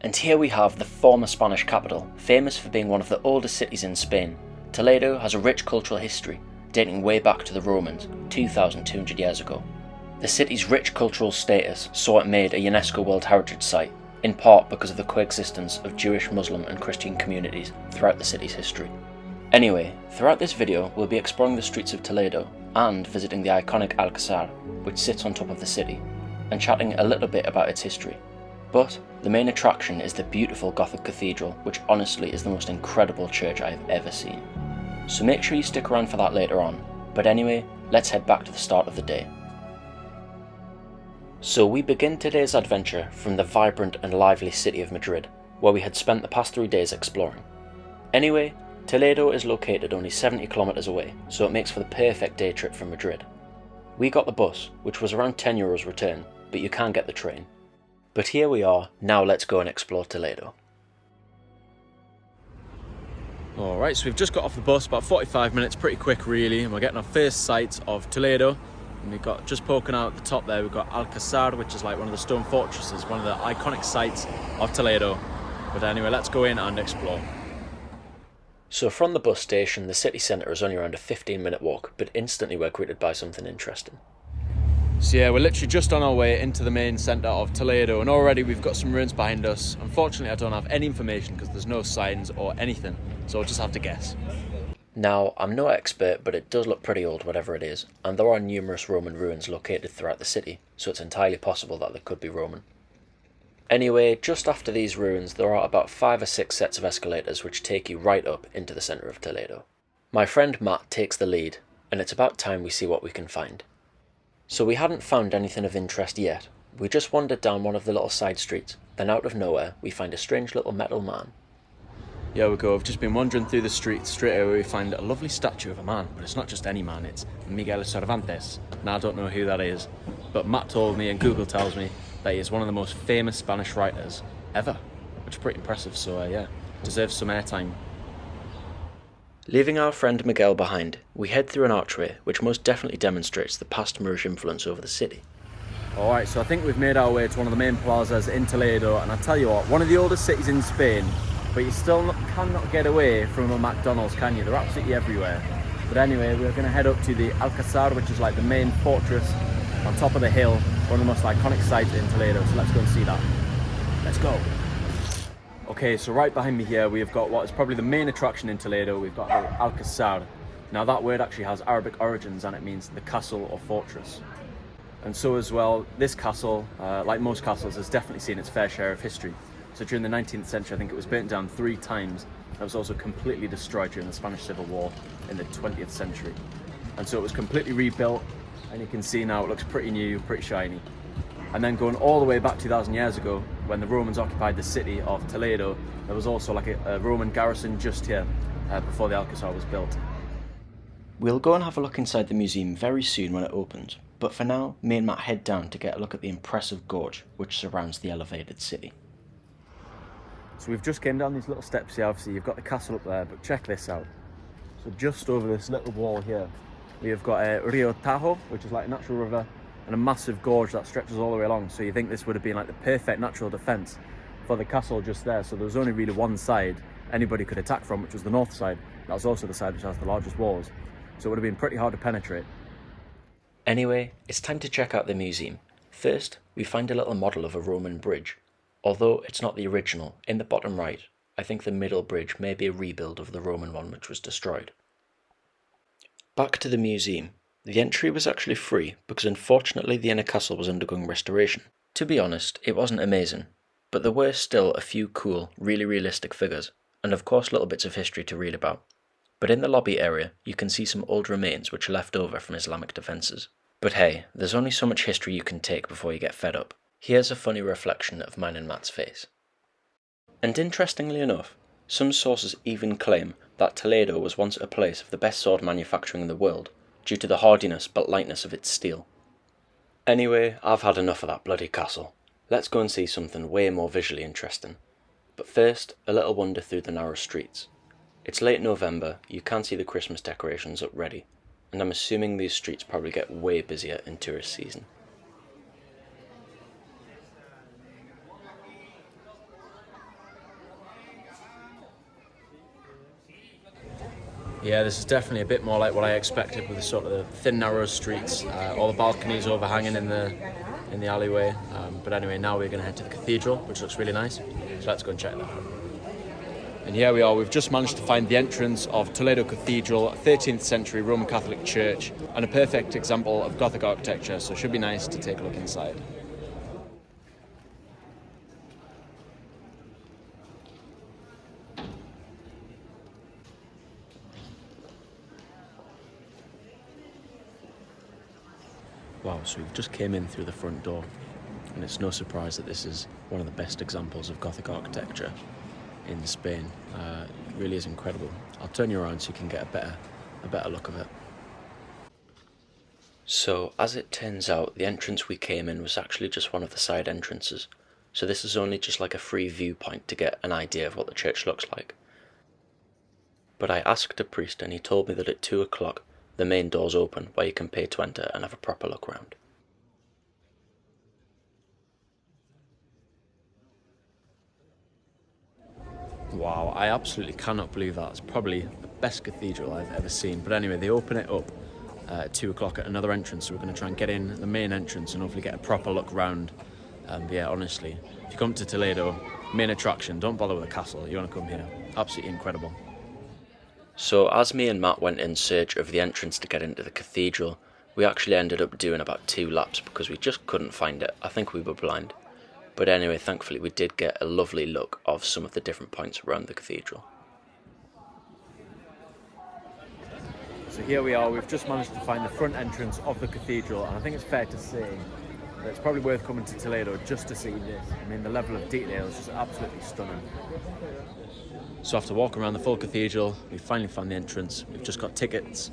And here we have the former Spanish capital, famous for being one of the oldest cities in Spain. Toledo has a rich cultural history, dating way back to the Romans, 2,200 years ago. The city's rich cultural status saw it made a UNESCO World Heritage Site, in part because of the coexistence of Jewish, Muslim and Christian communities throughout the city's history. Anyway, throughout this video we'll be exploring the streets of Toledo and visiting the iconic Alcázar, which sits on top of the city, and chatting a little bit about its history. But the main attraction is the beautiful Gothic cathedral, which honestly is the most incredible church I have ever seen. So make sure you stick around for that later on, but anyway, let's head back to the start of the day. So we begin today's adventure from the vibrant and lively city of Madrid, where we had spent the past 3 days exploring. Anyway, Toledo is located only 70 kilometers away, so it makes for the perfect day trip from Madrid. We got the bus, which was around €10 return, but you can get the train. But here we are, now let's go and explore Toledo. Alright, so we've just got off the bus, about 45 minutes, pretty quick really, and we're getting our first sight of Toledo. And we've got, just poking out at the top there, we've got Alcázar, which is like one of the stone fortresses, one of the iconic sites of Toledo. But anyway, let's go in and explore. So from the bus station, the city centre is only around a 15-minute walk, but instantly we're greeted by something interesting. So yeah, we're literally just on our way into the main centre of Toledo, and already we've got some ruins behind us. Unfortunately, I don't have any information because there's no signs or anything, so I'll just have to guess. Now, I'm no expert, but it does look pretty old, whatever it is, and there are numerous Roman ruins located throughout the city, so it's entirely possible that they could be Roman. Anyway, just after these ruins, there are about 5 or 6 sets of escalators which take you right up into the centre of Toledo. My friend Matt takes the lead, and it's about time we see what we can find. So we hadn't found anything of interest yet. We just wandered down one of the little side streets, then out of nowhere we find a strange little metal man. Yeah, we go. I've just been wandering through the streets. Straight away we find a lovely statue of a man, but it's not just any man, it's Miguel Cervantes. Now I don't know who that is, but Matt told me and Google tells me that he is one of the most famous Spanish writers ever, which is pretty impressive, so yeah, deserves some airtime. Leaving our friend Miguel behind, we head through an archway which most definitely demonstrates the past Moorish influence over the city. Alright, so I think we've made our way to one of the main plazas in Toledo, and I tell you what, one of the oldest cities in Spain, but you still cannot get away from a McDonald's, can you? They're absolutely everywhere. But anyway, we're going to head up to the Alcázar, which is like the main fortress on top of the hill, one of the most iconic sites in Toledo, so let's go and see that. Let's go! Okay, so right behind me here we've got what is probably the main attraction in Toledo. We've got the Alcázar. Now that word actually has Arabic origins and it means the castle or fortress. And so as well, this castle, like most castles, has definitely seen its fair share of history. So during the 19th century, I think it was burnt down 3 times. It was also completely destroyed during the Spanish Civil War in the 20th century. And so it was completely rebuilt, and you can see now it looks pretty new, pretty shiny. And then going all the way back 2,000 years ago, when the Romans occupied the city of Toledo, there was also like a Roman garrison just here before the Alcázar was built. We'll go and have a look inside the museum very soon when it opens, but for now, me and Matt head down to get a look at the impressive gorge which surrounds the elevated city. So we've just came down these little steps here, obviously you've got the castle up there, but check this out. So just over this little wall here, we have got a Rio Tajo, which is like a natural river, and a massive gorge that stretches all the way along. So you think this would have been like the perfect natural defence for the castle just there. So there was only really one side anybody could attack from, which was the north side. That was also the side which has the largest walls. So it would have been pretty hard to penetrate. Anyway, it's time to check out the museum. First, we find a little model of a Roman bridge. Although it's not the original, in the bottom right, I think the middle bridge may be a rebuild of the Roman one which was destroyed. Back to the museum. The entry was actually free because unfortunately the inner castle was undergoing restoration. To be honest, it wasn't amazing, but there were still a few cool, really realistic figures, and of course little bits of history to read about. But in the lobby area, you can see some old remains which are left over from Islamic defences. But hey, there's only so much history you can take before you get fed up. Here's a funny reflection of mine and Matt's face. And interestingly enough, some sources even claim that Toledo was once a place of the best sword manufacturing in the world, due to the hardiness but lightness of its steel. Anyway, I've had enough of that bloody castle. Let's go and see something way more visually interesting. But first, a little wander through the narrow streets. It's late November, you can see the Christmas decorations up ready, and I'm assuming these streets probably get way busier in tourist season. Yeah, this is definitely a bit more like what I expected with the sort of the thin, narrow streets, all the balconies overhanging in the alleyway. But anyway, now we're going to head to the cathedral, which looks really nice. So let's go and check that out. And here we are. We've just managed to find the entrance of Toledo Cathedral, a 13th century Roman Catholic church, and a perfect example of Gothic architecture. So it should be nice to take a look inside. Wow, so we've just came in through the front door, and it's no surprise that this is one of the best examples of Gothic architecture in Spain. It really is incredible. I'll turn you around so you can get a better look of it. So, as it turns out, the entrance we came in was actually just one of the side entrances, so this is only just like a free viewpoint to get an idea of what the church looks like. But I asked a priest and he told me that at 2 o'clock the main doors open where you can pay to enter and have a proper look round. Wow, I absolutely cannot believe that. It's probably the best cathedral I've ever seen. But anyway, they open it up at 2 o'clock at another entrance, so we're going to try and get in the main entrance and hopefully get a proper look round. Yeah, honestly, if you come to Toledo, main attraction, don't bother with the castle. You want to come here. Absolutely incredible. So as me and Matt went in search of the entrance to get into the cathedral, we actually ended up doing about 2 laps because we just couldn't find it. I think we were blind. But anyway, thankfully we did get a lovely look of some of the different points around the cathedral. So here we are, we've just managed to find the front entrance of the cathedral, and I think it's fair to say that it's probably worth coming to Toledo just to see this. I mean, the level of detail is just absolutely stunning. So after walking around the full cathedral, we finally found the entrance. We've just got tickets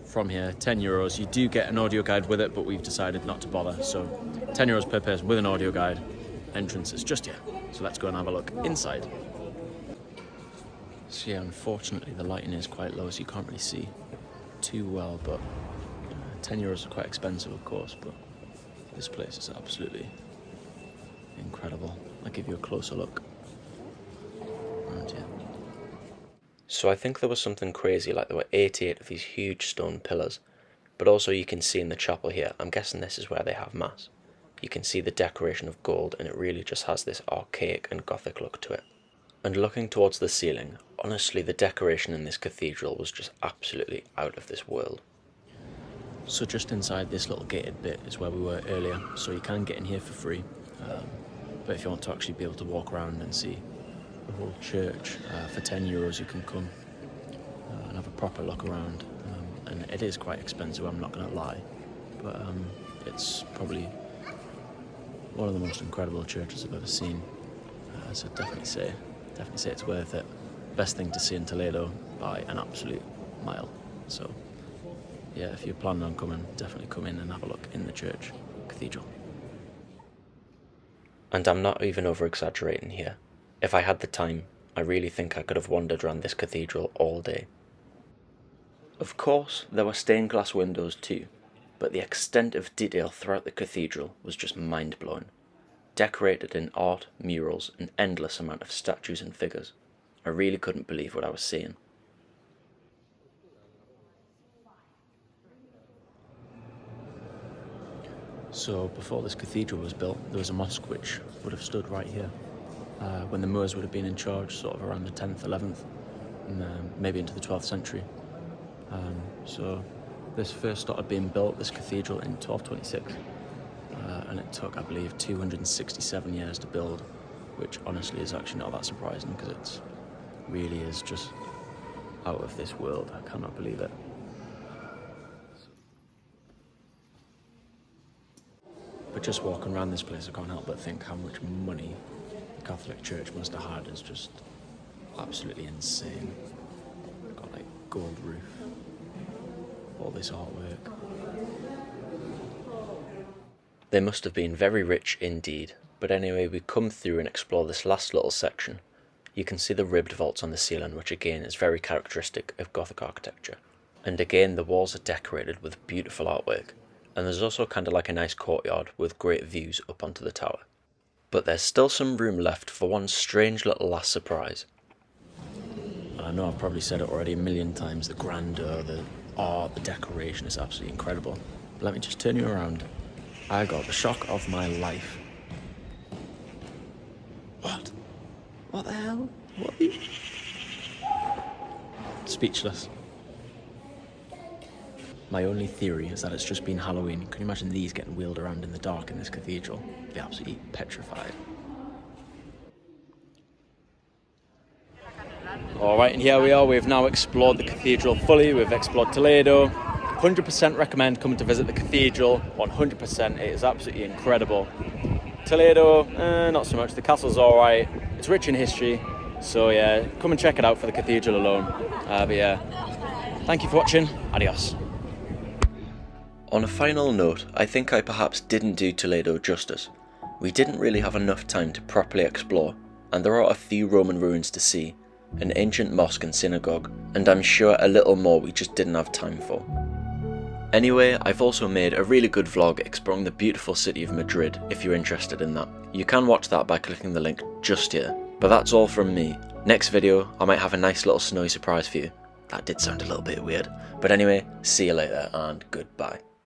from here, €10. You do get an audio guide with it, but we've decided not to bother. So €10 per person with an audio guide. Entrance is just here. So let's go and have a look inside. So yeah, unfortunately the lighting is quite low, so you can't really see too well, but €10 is quite expensive, of course, but this place is absolutely incredible. I'll give you a closer look around here. So I think there was something crazy, like there were 88 of these huge stone pillars, but also you can see in the chapel here, I'm guessing this is where they have mass. You can see the decoration of gold, and it really just has this archaic and Gothic look to it. And looking towards the ceiling, honestly the decoration in this cathedral was just absolutely out of this world. So just inside this little gated bit is where we were earlier, so you can get in here for free. But if you want to actually be able to walk around and see the whole church, for €10 you can come and have a proper look around. And it is quite expensive, I'm not going to lie, but it's probably one of the most incredible churches I've ever seen. So definitely say it's worth it. Best thing to see in Toledo by an absolute mile. So yeah, if you're planning on coming, definitely come in and have a look in the church cathedral. And I'm not even over exaggerating here. If I had the time, I really think I could have wandered around this cathedral all day. Of course, there were stained glass windows too, but the extent of detail throughout the cathedral was just mind-blowing. Decorated in art, murals, an endless amount of statues and figures. I really couldn't believe what I was seeing. So before this cathedral was built, there was a mosque which would have stood right here when the Moors would have been in charge, sort of around the 10th, 11th, and maybe into the 12th century. So this first started being built, this cathedral, in 1226. And it took, I believe, 267 years to build, which honestly is actually not that surprising because it really is just out of this world. I cannot believe it. But just walking around this place, I can't help but think how much money the Catholic Church must have had. Is just absolutely insane. Got like gold roof, all this artwork. They must have been very rich indeed, but anyway, we come through and explore this last little section. You can see the ribbed vaults on the ceiling, which again is very characteristic of Gothic architecture. And again, the walls are decorated with beautiful artwork, and there's also kind of like a nice courtyard with great views up onto the tower. But there's still some room left for one strange little last surprise. And I know I've probably said it already a million times, the grandeur, the art, the decoration is absolutely incredible. But let me just turn you around. I got the shock of my life. What? What the hell? What the... Speechless. My only theory is that it's just been Halloween. Can you imagine these getting wheeled around in the dark in this cathedral? I'd be absolutely petrified. Alright, and here we are. We've now explored the cathedral fully. We've explored Toledo. 100% recommend coming to visit the cathedral. 100%. It is absolutely incredible. Toledo, not so much. The castle's alright. It's rich in history. So yeah, come and check it out for the cathedral alone. But yeah, thank you for watching. Adios. On a final note, I think I perhaps didn't do Toledo justice. We didn't really have enough time to properly explore, and there are a few Roman ruins to see, an ancient mosque and synagogue, and I'm sure a little more we just didn't have time for. Anyway, I've also made a really good vlog exploring the beautiful city of Madrid if you're interested in that. You can watch that by clicking the link just here. But that's all from me. Next video, I might have a nice little snowy surprise for you. That did sound a little bit weird. But anyway, see you later and goodbye.